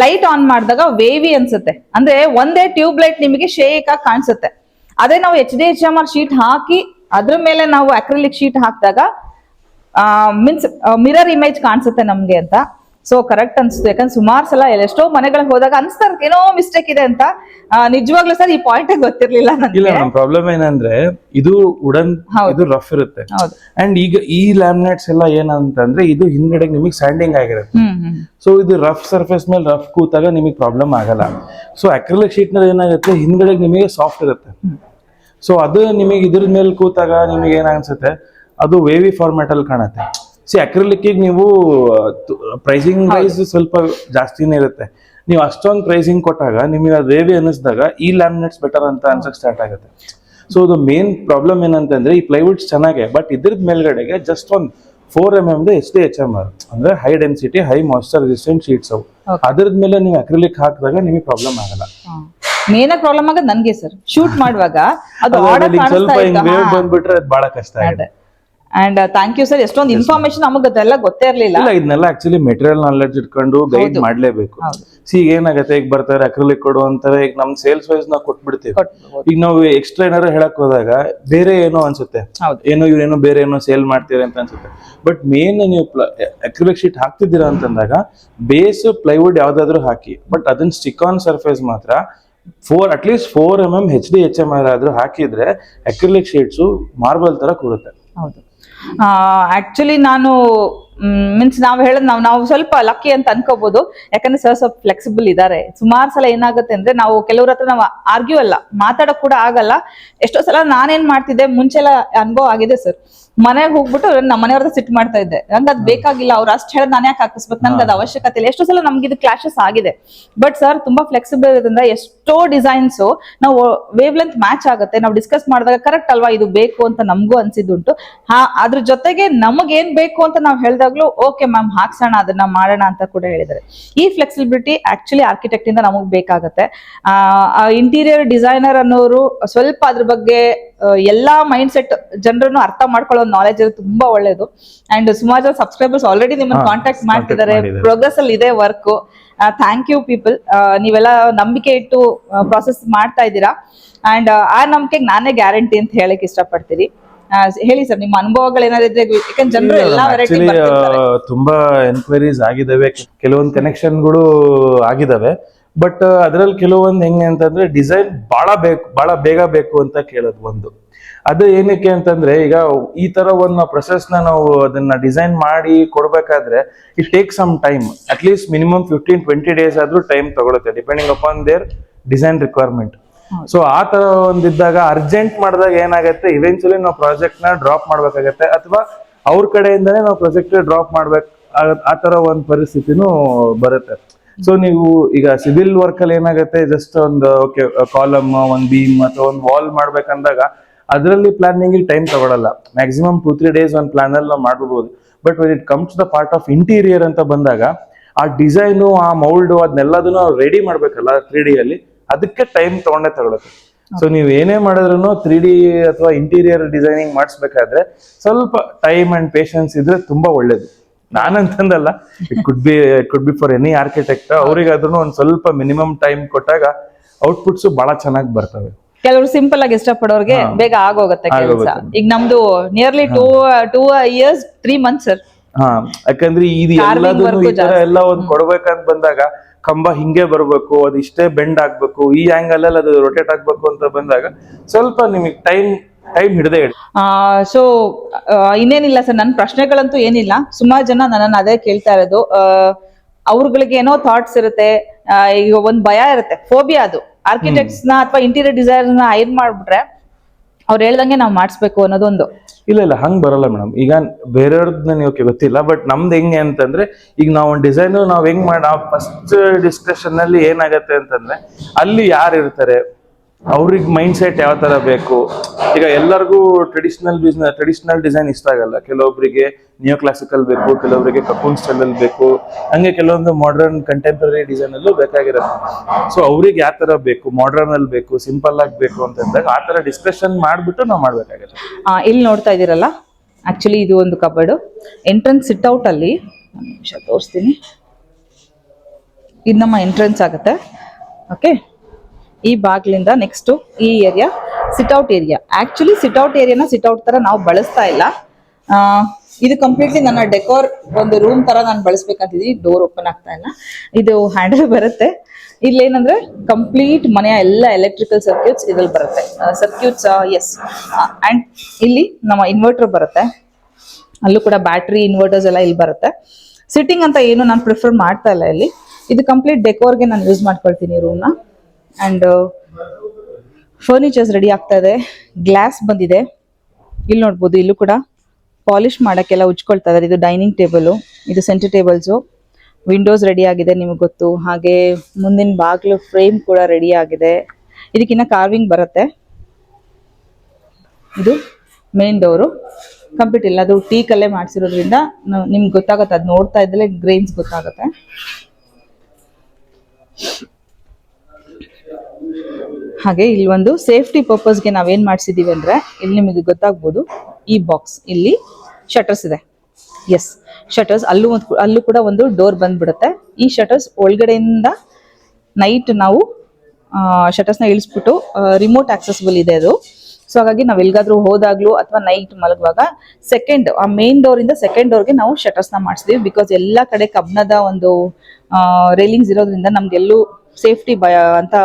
ಲೈಟ್ ಆನ್ ಮಾಡಿದಾಗ ವೇವಿ ಅನ್ಸುತ್ತೆ, ಅಂದ್ರೆ ಒಂದೇ ಟ್ಯೂಬ್ ಲೈಟ್ ನಿಮಗೆ ಶೇಕ್ ಆಗಿ ಕಾಣಿಸುತ್ತೆ. ಅದೇ ನಾವು HDHMR ಶೀಟ್ ಹಾಕಿ ಅದ್ರ ಮೇಲೆ ನಾವು ಅಕ್ರಿಲಿಕ್ ಶೀಟ್ ಹಾಕಿದಾಗ ಮೀನ್ಸ್ ಮಿರರ್ ಇಮೇಜ್ ಕಾಣಿಸುತ್ತೆ ನಮ್ಗೆ ಅಂತ. ಸೊ ಕರೆಕ್ಟ್ ಅನ್ಸುತ್ತೆ, ಯಾಕಂದ್ರೆ ಸುಮಾರು ಸಲ ಎಷ್ಟೋ ಮನೆಗಳಿಗೆ ಹೋದಾಗ ಅನ್ಸ್ತಾರೆ ಏನೋ ಮಿಸ್ಟೇಕ್ ಇದೆ ಅಂತ. ನಿಜವಾಗ್ಲೂ ಸರ್ ಈ ಪಾಯಿಂಟ್ ಗೊತ್ತಿರ್ಲಿಲ್ಲ ಇಲ್ಲ. ನನಗೆ. ನಮ್ ಪ್ರಾಬ್ಲಮ್ ಏನಂದ್ರೆ ಇದು ವುಡನ್, ಇದು ರಫ್ ಇರುತ್ತೆ. ಅಂಡ್ ಈಗ ಈ ಲ್ಯಾಮಿನೇಟ್ಸ್ ಎಲ್ಲ ಏನಂತಂದ್ರೆ ಇದು ಹಿಂದ್ಗಡೆ ನಿಮಗೆ ಸ್ಯಾಂಡಿಂಗ್ ಆಗಿರುತ್ತೆ. ಸೊ ಇದು ರಫ್ ಸರ್ಫೇಸ್ ಮೇಲೆ ರಫ್ ಕೂತಾಗ ನಿಮಗೆ ಪ್ರಾಬ್ಲಮ್ ಆಗಲ್ಲ. ಸೊ ಅಕ್ರಿಲಿಕ್ ಶೀಟ್ ನಲ್ಲಿ ಏನಾಗುತ್ತೆ, ಹಿಂದ್ಗಡೆ ನಿಮಗೆ ಸಾಫ್ಟ್ ಇರುತ್ತೆ. ಸೊ ಅದು ನಿಮಗೆ ಇದ್ರ ಮೇಲೆ ಕೂತಾಗ ನಿಮಗೆ ಏನ್ ಅನ್ಸುತ್ತೆ, ಅದು ವೇವಿ ಫಾರ್ಮ್ಯಾಟ್ ಅಲ್ಲಿ ಕಾಣುತ್ತೆ. ಅಕ್ರಿಲಿಕ್ ನೀವು ಪ್ರೈಸಿಂಗ್ ವೈಸ್ ಸ್ವಲ್ಪ ಜಾಸ್ತಿನೇ ಇರುತ್ತೆ. ನೀವು ಅಷ್ಟೊಂದು ಪ್ರೈಸಿಂಗ್ ಕೊಟ್ಟಾಗ ನಿಮಗೆ ಅದು ವೇವಿ ಅನ್ನಿಸಿದಾಗ ಈ ಲ್ಯಾಮಿನೇಟ್ಸ್ ಬೆಟರ್ ಅಂತ ಅನ್ಸಕ್ ಸ್ಟಾರ್ಟ್ ಆಗುತ್ತೆ. ಸೊ ಅದು ಮೇನ್ ಪ್ರಾಬ್ಲಮ್ ಏನಂತಂದ್ರೆ ಈ ಪ್ಲೈವುಡ್ಸ್ ಚೆನ್ನಾಗೆ, ಬಟ್ ಇದ್ರದ್ ಮೇಲ್ಗಡೆಗೆ ಜಸ್ಟ್ ಒಂದು 4 mm HDHMR ಅಂದ್ರೆ high density high moisture resistant sheets ಅವು. ಅದ್ರದ್ ಮೇಲೆ ನೀವು ಅಕ್ರಿಲಿಕ್ ಹಾಕಿದಾಗ ನಿಮಗೆ ಪ್ರಾಬ್ಲಮ್ ಆಗಲ್ಲ. ಮೇನ್ ಪ್ರಾಬ್ಲಮ್ ಆಗೋದು ನನ್ಗೆ ಸರ್, ಶೂಟ್ ಮಾಡುವಾಗ ಅದು ಸ್ವಲ್ಪ ಹಿಂಗ್ ವೇವ್ ಬಂದ್ಬಿಟ್ರೆ ಅದು ಬಹಳ ಕಷ್ಟ ಆಗುತ್ತೆ. ಅಂಡ್ ಥ್ಯಾಂಕ್ ಯು ಸರ್, ಎಷ್ಟೊಂದು ಇನ್ಫಾರ್ಮೇಶನ್ ನಮಗೆ ಅದೆಲ್ಲ ಗೊತ್ತೇ ಇರ್ಲಿಲ್ಲ. ಇದನ್ನೆಲ್ಲ ಆಕ್ಚುಲಿ ಮೆಟೀರಿಯಲ್ ನಾಲೆಡ್ಜ್ ಇಟ್ಕೊಂಡು ಗೈಡ್ ಮಾಡ್ಲೇಬೇಕು. ಏನಾಗತ್ತೆ, ಈಗ ಬರ್ತಾರೆ ಅಕ್ರಿಲಿಕ್ ಕೊಡು ಅಂತಾರೆ, ಈಗ ನಮ್ ಸೇಲ್ಸ್ ವೈಸ್ ನಾವು ಕೊಟ್ಬಿಡ್ತೀವಿ. ಈಗ ನಾವು ಎಕ್ಸ್ಟ್ರಾ ಏನಾರು ಹೇಳಕ್ ಹೋದಾಗ ಬೇರೆ ಏನೋ ಅನ್ಸುತ್ತೆ, ಏನೋ ಇವ್ರೇನೋ ಬೇರೆ ಏನೋ ಸೇಲ್ ಮಾಡ್ತೀರಾ ಅಂತ ಅನ್ಸುತ್ತೆ. ಬಟ್ ಮೇನ್ ನೀವು ಅಕ್ರಿಲಿಕ್ ಶೀಟ್ ಹಾಕ್ತಿದ್ದೀರಾ ಅಂತಂದಾಗ ಬೇಸ್ ಪ್ಲೈವುಡ್ ಯಾವ್ದಾದ್ರು ಹಾಕಿ, ಬಟ್ ಅದನ್ನ ಸ್ಟಿಕ್ ಆನ್ ಸರ್ಫೇಸ್ ಮಾತ್ರ ಅಟ್ಲೀಸ್ಟ್ 4 mm HDHMR ಆದ್ರೂ ಹಾಕಿದ್ರೆ ಅಕ್ರಿಲಿಕ್ ಶೀಟ್ಸ್ ಮಾರ್ಬಲ್ ತರ ಕೂರುತ್ತೆ. ಹೌದು, ಆಕ್ಚುಲಿ ನಾನು ಮೀನ್ಸ್ ನಾವ್ ಹೇಳದ್ ನಾವು ಸ್ವಲ್ಪ ಲಕ್ಕಿ ಅಂತ ಅನ್ಕೋಬಹುದು, ಯಾಕಂದ್ರೆ ಸರ್ ಸ್ವಲ್ಪ ಫ್ಲೆಕ್ಸಿಬಲ್ ಇದಾರೆ. ಸುಮಾರು ಸಲ ಏನಾಗುತ್ತೆ ಅಂದ್ರೆ ನಾವು ಕೆಲವ್ರ ಹತ್ರ ನಾವು ಆರ್ಗ್ಯೂ ಅಲ್ಲ, ಮಾತಾಡಕ್ ಕೂಡ ಆಗಲ್ಲ. ಎಷ್ಟೋ ಸಲ ನಾನೇನ್ ಮಾಡ್ತಿದ್ದೆ, ಮುಂಚೆಲ್ಲ ಅನುಭವ ಆಗಿದೆ ಸರ್, ಮನೆಗೆ ಹೋಗ್ಬಿಟ್ಟು ನಮ್ಮ ಮನೆಯವ್ರ ಸಿಟ್ ಮಾಡ್ತಾ ಇದ್ದೆ, ನಂಗೆ ಅದ್ ಬೇಕಾಗಿಲ್ಲ, ಅವ್ರು ಅಷ್ಟು ಹೇಳದ್ ನಾನು ಯಾಕೆ ಹಾಕಿಸ್ಬೇಕು, ನನ್ಗೆ ಅದು ಅವಶ್ಯಕತೆ ಇಲ್ಲ. ಎಷ್ಟೋ ಸಲ ನಮ್ಗೆ ಇದು ಕ್ಲಾಶಸ್ ಆಗಿದೆ. ಬಟ್ ಸರ್ ತುಂಬಾ ಫ್ಲೆಕ್ಸಿಬಲ್ ಇರೋದ್ರಿಂದ ಎಷ್ಟೋ ಡಿಸೈನ್ಸ್ ನಾವು ವೇವ್ ಲೆಂತ್ ಮ್ಯಾಚ್ ಆಗುತ್ತೆ. ನಾವು ಡಿಸ್ಕಸ್ ಮಾಡಿದಾಗ ಕರೆಕ್ಟ್ ಅಲ್ವಾ ಇದು ಬೇಕು ಅಂತ ನಮಗೂ ಅನ್ಸಿದ್ದುಂಟು. ಅದ್ರ ಜೊತೆಗೆ ನಮಗೇನ್ ಬೇಕು ಅಂತ ನಾವು ಹೇಳ್ದಾಗ್ಲೂ ಓಕೆ ಮ್ಯಾಮ್ ಹಾಕ್ಸೋಣ, ಅದನ್ನ ಮಾಡೋಣ ಅಂತ ಕೂಡ ಹೇಳಿದ್ದಾರೆ. ಈ ಫ್ಲೆಕ್ಸಿಬಿಲಿಟಿ ಆಕ್ಚುಲಿ ಆರ್ಕಿಟೆಕ್ಟ್ ಇಂದ ನಮಗ್ ಬೇಕಾಗತ್ತೆ. ಇಂಟೀರಿಯರ್ ಡಿಸೈನರ್ ಅನ್ನೋರು ಸ್ವಲ್ಪ ಅದ್ರ ಬಗ್ಗೆ ಎಲ್ಲಾ ಮೈಂಡ್ ಸೆಟ್ ಜನರನ್ನು ಅರ್ಥ ಮಾಡ್ಕೊಳ್ಳೋ ನಾಲೆಜ್ ಇರೋದು ತುಂಬಾ ಒಳ್ಳೇದು. ಅಂಡ್ ಸುಮಾರು ಜನ ಸಬ್ಸ್ಕ್ರೈಬರ್ಸ್ ಆಲ್ರೆಡಿ ನಿಮ್ಮನ್ನ ಕಾಂಟ್ಯಾಕ್ಟ್ ಮಾಡ್ತಿದ್ದಾರೆ, ಪ್ರೋಗ್ರೆಸ್ ಅಲ್ಲಿ ಇದೆ ವರ್ಕ್. ಥ್ಯಾಂಕ್ ಯು ಪೀಪಲ್, ನೀವೆಲ್ಲ ನಂಬಿಕೆ ಇಟ್ಟು ಪ್ರಾಸೆಸ್ ಮಾಡ್ತಾ ಇದ್ದೀರಾ. ಅಂಡ್ ಆ ನಂಬಿಕೆಗೆ ನಾನೇ ಗ್ಯಾರಂಟಿ ಅಂತ ಹೇಳಕ್ ಇಷ್ಟಪಡ್ತೀನಿ. ಹೇಳಿ ಸರ್ ನಿಮ್ಮ ಅನುಭವಗಳು ಏನಾದ್ರೆ, ಯಾಕಂದ್ರೆ ಜನರು ಎಲ್ಲಾ ವೆರೈಟಿ ತುಂಬಾ ಎನ್ಕ್ವೈರೀಸ್ ಆಗಿದಾವೆ, ಕೆಲವೊಂದು ಕನೆಕ್ಷನ್ಗಳು ಆಗಿದಾವೆ. ಬಟ್ ಅದ್ರಲ್ಲಿ ಕೆಲವೊಂದು ಹೆಂಗೆ ಅಂತಂದ್ರೆ ಡಿಸೈನ್ ಬಹಳ ಬೇಗ ಬೇಕು ಅಂತ ಕೇಳೋದು ಒಂದು. ಅದು ಏನಕ್ಕೆ ಅಂತಂದ್ರೆ ಈಗ ಈ ತರ ಒಂದು ಪ್ರೊಸೆಸ್ ನಾವು ಅದನ್ನ ಡಿಸೈನ್ ಮಾಡಿ ಕೊಡ್ಬೇಕಾದ್ರೆ it take some time, at least minimum 15-20 days ಆದ್ರೂ ಟೈಮ್ ತಗೊಳುತ್ತೆ, depending upon their design requirement. So ಆ ತರ ಒಂದಿದ್ದಾಗ ಅರ್ಜೆಂಟ್ ಮಾಡಿದಾಗ ಏನಾಗುತ್ತೆ, ಇವೆನ್ಚುಲಿ ನಾವು ಪ್ರಾಜೆಕ್ಟ್ ನ ಡ್ರಾಪ್ ಮಾಡ್ಬೇಕಾಗತ್ತೆ, ಅಥವಾ ಅವ್ರ ಕಡೆಯಿಂದನೇ ನಾವು ಪ್ರಾಜೆಕ್ಟ್ ಡ್ರಾಪ್ ಮಾಡ್ಬೇಕು, ಆ ತರ ಒಂದು ಪರಿಸ್ಥಿತಿನೂ ಬರುತ್ತೆ. ಸೊ ನೀವು ಈಗ ಸಿವಿಲ್ ವರ್ಕ್ ಅಲ್ಲಿ ಏನಾಗುತ್ತೆ, ಜಸ್ಟ್ ಒಂದು ಓಕೆ ಕಾಲಮ್, ಒಂದ್ ಬೀಮ್ ಅಥವಾ ಒಂದು ವಾಲ್ ಮಾಡ್ಬೇಕಂದಾಗ ಅದರಲ್ಲಿ ಪ್ಲಾನಿಂಗ್ ಟೈಮ್ ತಗೊಳಲ್ಲ. ಮ್ಯಾಕ್ಸಿಮಮ್ 2-3 days ಒಂದು ಪ್ಲಾನ್ ಅಲ್ಲಿ ನಾವು ಮಾಡ್ಬೋದು. But when it comes the part of interior ಅಂತ ಬಂದಾಗ ಆ ಡಿಸೈನು, ಆ ಮೌಲ್ಡ್, ಅದನ್ನೆಲ್ಲದನ್ನು ರೆಡಿ ಮಾಡ್ಬೇಕಲ್ಲ 3D ಅಲ್ಲಿ, ಅದಕ್ಕೆ ಟೈಮ್ ತಗೊಳುತ್ತೆ. ಸೊ ನೀವು ಏನೇ ಮಾಡಿದ್ರು 3D ಅಥವಾ ಇಂಟೀರಿಯರ್ ಡಿಸೈನಿಂಗ್ ಮಾಡಿಸ್ಬೇಕಾದ್ರೆ ಸ್ವಲ್ಪ ಟೈಮ್ ಅಂಡ್ ಪೇಷನ್ಸ್ ಇದ್ರೆ ತುಂಬಾ ಒಳ್ಳೇದು. ನಾನಂತಂದಲ್ಲ, it could be for any architect. ಅವ್ರಿಗಾದ್ರೂ ಒಂದ್ ಸ್ವಲ್ಪ ಮಿನಿಮಮ್ ಟೈಮ್ ಕೊಟ್ಟಾಗ ಔಟ್ಪುಟ್ಸ್ ಬಹಳ ಚೆನ್ನಾಗಿ ಬರ್ತವೆ. ಕೆಲವರು ಸಿಂಪಲ್ ಆಗಿ ಇಷ್ಟಪಡೋರ್ಗೆ ಬೇಗ ಆಗೋಗುತ್ತೆ ಕೆಲಸ. ಈಗ ನಮ್ದು ನಿಯರ್ಲಿ 2 years 3 months ಸರ್. ಯಾಕಂದ್ರೆ ಇದು ಎಲ್ಲದನ್ನು ಈ ತರ ಎಲ್ಲ ಒಂದ್ ಕೊಡ್ಬೇಕಂತ ಬಂದಾಗ ಕಂಬ ಹಿಂಗೆ ಬರ್ಬೇಕು, ಅದು ಇಷ್ಟೇ ಬೆಂಡ್ ಆಗ್ಬೇಕು, ಈ ಆಂಗಲ್ ಅಲ್ಲಿ ಅದು ರೊಟೇಟ್ ಆಗ್ಬೇಕು ಅಂತ ಬಂದಾಗ ಸ್ವಲ್ಪ ನಿಮಗೆ ಟೈಮ್ ಹಿಡ್ದೆ ಹೇಳಿ. ಸೊ ಇನ್ನೇನಿಲ್ಲ ಸರ್, ನನ್ನ ಪ್ರಶ್ನೆಗಳಂತೂ ಏನಿಲ್ಲ. ಸುಮಾರು ಜನ ನನ್ನನ್ನು ಅದೇ ಕೇಳ್ತಾ ಇರೋದು. ಅವ್ರಗಳಿಗೆ ಏನೋ ಥಾಟ್ಸ್ ಇರುತ್ತೆ, ಈಗ ಒಂದ್ ಭಯ ಇರುತ್ತೆ, ಫೋಬಿಯಾ. ಅದು ಆರ್ಕಿಟೆಕ್ಟ್ಸ್ ನ ಅಥವಾ ಇಂಟೀರಿಯರ್ ಡಿಸೈನರ್ ನ ಹೈರ್ ಮಾಡ್ಬಿಟ್ರೆ ಅವ್ರು ಹೇಳ್ದಂಗೆ ನಾವು ಮಾಡಿಸ್ಬೇಕು ಅನ್ನೋದೊಂದು. ಇಲ್ಲ ಹಂಗ್ ಬರಲ್ಲ ಮೇಡಮ್. ಈಗ ಬೇರೆಯವ್ರದ್ದು ನೀವು ಗೊತ್ತಿಲ್ಲ, ಬಟ್ ನಮ್ದು ಹೆಂಗೆ ಅಂತಂದ್ರೆ, ಈಗ ನಾವು ಒಂದು ಡಿಸೈನ್ ನಾವ್ ಹೆಂಗ್ ಫಸ್ಟ್ ಡಿಸ್ಕಷನ್ ಅಲ್ಲಿ ಏನಾಗತ್ತೆ ಅಂತಂದ್ರೆ, ಅಲ್ಲಿ ಯಾರು ಇರ್ತಾರೆ, ಅವ್ರಿಗೆ ಮೈಂಡ್ ಸೆಟ್ ಯಾವ ತರ ಬೇಕು. ಈಗ ಎಲ್ಲರಿಗೂ ಟ್ರೆಡಿಷನಲ್ ಡಿಸೈನ್ ಇಷ್ಟ ಆಗಲ್ಲ. ಕೆಲವೊಬ್ಬರಿಗೆ ನಿಯೋ ಕ್ಲಾಸಿಕಲ್ ಬೇಕು, ಕೆಲವೊಬ್ಬರಿಗೆ ಕಪೂನ್ ಸ್ಟೈಲ್ ಅಲ್ಲಿ ಬೇಕು, ಹಂಗೆ ಕೆಲವೊಂದು ಮಾಡರ್ನ್ ಕಂಟೆಂಪ್ರರಿ ಡಿಸೈನ್ ಅಲ್ಲೂ ಬೇಕಾಗಿರುತ್ತೆ. ಸೊ ಅವ್ರಿಗೆ ಯಾವ ತರ ಬೇಕು, ಮಾಡರ್ನ್ ಅಲ್ಲಿ ಬೇಕು, ಸಿಂಪಲ್ ಆಗಿ ಬೇಕು ಅಂತ ಇದ್ದಾಗ ಆ ತರ ಡಿಸ್ಕಷನ್ ಮಾಡ್ಬಿಟ್ಟು ನಾವು ಮಾಡ್ಬೇಕಾಗುತ್ತೆ. ಇಲ್ಲಿ ನೋಡ್ತಾ ಇದ್ದೀರಲ್ಲ, ಆಕ್ಚುಲಿ ಇದು ಒಂದು ಕಬರ್ಡ್. ಎಂಟ್ರೆನ್ಸ್ ಸಿಟ್ ಔಟ್ ಅಲ್ಲಿ ಒಂದ್ ನಿಮಿಷ ತೋರಿಸ್ತೀನಿ. ಇದು ನಮ್ಮ ಎಂಟ್ರೆನ್ಸ್ ಆಗುತ್ತೆ. ಓಕೆ, ಈ ಬಾಗ್ಲಿಂದ ನೆಕ್ಸ್ಟ್ ಈ ಏರಿಯಾ ಸಿಟ್ ಔಟ್ ಏರಿಯಾ. ಆಕ್ಚುಲಿ ಸಿಟ್ ಔಟ್ ಏರಿಯಾನ ಸಿಟ್ ಔಟ್ ತರ ನಾವು ಬಳಸ್ತಾ ಇಲ್ಲ. ಆ, ಇದು ಕಂಪ್ಲೀಟ್ಲಿ ನನ್ನ ಡೆಕೋರ್ ಒಂದು ರೂಮ್ ತರ ನಾನು ಬಳಸ್ಬೇಕಂತಿದ್ದೀನಿ. ಡೋರ್ ಓಪನ್ ಆಗ್ತಾ ಇಲ್ಲ. ಇದು ಹ್ಯಾಂಡಲ್ ಬರುತ್ತೆ. ಇಲ್ಲೇನಂದ್ರೆ ಕಂಪ್ಲೀಟ್ ಮನೆಯ ಎಲ್ಲ ಎಲೆಕ್ಟ್ರಿಕಲ್ ಸರ್ಕ್ಯೂಟ್ಸ್ ಇದ್ರಲ್ಲಿ ಬರುತ್ತೆ. ಸರ್ಕ್ಯೂಟ್ಸ್ ಎಸ್, ಅಂಡ್ ಇಲ್ಲಿ ನಮ್ಮ ಇನ್ವರ್ಟರ್ ಬರುತ್ತೆ. ಅಲ್ಲೂ ಕೂಡ ಬ್ಯಾಟ್ರಿ ಇನ್ವರ್ಟರ್ಸ್ ಎಲ್ಲ ಇಲ್ಲಿ ಬರುತ್ತೆ. ಸಿಟ್ಟಿಂಗ್ ಅಂತ ಏನು ನಾನು ಪ್ರಿಫರ್ ಮಾಡ್ತಾ ಇಲ್ಲ ಇಲ್ಲಿ. ಇದು ಕಂಪ್ಲೀಟ್ ಡೆಕೋರ್ಗೆ ನಾನು ಯೂಸ್ ಮಾಡ್ಕೊಳ್ತೀನಿ ರೂಮ್ನ. ಅಂಡ್ ಫರ್ನಿಚರ್ಸ್ ರೆಡಿ ಆಗ್ತಾ ಇದೆ. ಗ್ಲಾಸ್ ಬಂದಿದೆ. ಇಲ್ಲಿ ನೋಡ್ಬೋದು, ಇಲ್ಲೂ ಕೂಡ ಪಾಲಿಶ್ ಮಾಡೋಕ್ಕೆಲ್ಲ ಉಜ್ಕೊಳ್ತಾ ಇದ್ದಾರೆ. ಇದು ಡೈನಿಂಗ್ ಟೇಬಲು, ಇದು ಸೆಂಟರ್ ಟೇಬಲ್ಸು. ವಿಂಡೋಸ್ ರೆಡಿ ಆಗಿದೆ, ನಿಮಗೆ ಗೊತ್ತು. ಹಾಗೆ ಮುಂದಿನ ಬಾಗಿಲು ಫ್ರೇಮ್ ಕೂಡ ರೆಡಿ ಆಗಿದೆ. ಇದಕ್ಕಿನ್ನ ಕಾರ್ವಿಂಗ್ ಬರುತ್ತೆ. ಇದು ಮೇನ್ ಡೋರು ಕಂಪ್ಲೀಟ್ ಇಲ್ಲ, ಅದು ಟೀಕಲ್ಲೇ ಮಾಡಿಸಿರೋದ್ರಿಂದ ನಿಮ್ಗೆ ಗೊತ್ತಾಗುತ್ತೆ. ಅದು ನೋಡ್ತಾ ಇದ್ದರೆ ಗ್ರೈನ್ಸ್ ಗೊತ್ತಾಗುತ್ತೆ. ಹಾಗೆ ಇಲ್ಲಿ ಒಂದು ಸೇಫ್ಟಿ ಪರ್ಪಸ್ಗೆ ನಾವೇನ್ ಮಾಡಿಸಿದೀವಿ ಅಂದ್ರೆ, ಇಲ್ಲಿ ನಿಮಗೆ ಗೊತ್ತಾಗ್ಬೋದು, ಈ ಬಾಕ್ಸ್ ಇಲ್ಲಿ ಶಟರ್ಸ್ ಇದೆ. ಎಸ್, ಶಟರ್ಸ್ ಅಲ್ಲೂ ಕೂಡ ಒಂದು ಡೋರ್ ಬಂದ್ಬಿಡುತ್ತೆ. ಈ ಶಟರ್ಸ್ ಒಳಗಡೆಯಿಂದ ನೈಟ್ ನಾವು ಶಟರ್ಸ್ನ ಇಳಿಸ್ಬಿಟ್ಟು ರಿಮೋಟ್ ಆಕ್ಸೆಸಿಬಲ್ ಇದೆ ಅದು. ಸೊ ಹಾಗಾಗಿ ನಾವ್ ಎಲ್ಗಾದ್ರೂ ಹೋದಾಗ್ಲೂ ಅಥವಾ ನೈಟ್ ಮಲಗುವಾಗ ಆ ಮೇನ್ ಡೋರ್ ಇಂದ ಸೆಕೆಂಡ್ ಡೋರ್ಗೆ ನಾವು ಶಟರ್ಸ್ನ ಮಾಡಿಸಿದೀವಿ. ಬಿಕಾಸ್ ಎಲ್ಲಾ ಕಡೆ ಕಬ್ಣದ ಒಂದು ರೈಲಿಂಗ್ಸ್ ಇರೋದ್ರಿಂದ ನಮ್ಗೆಲ್ಲೂ ಸೇಫ್ಟಿ ಭಯ ಅಂತ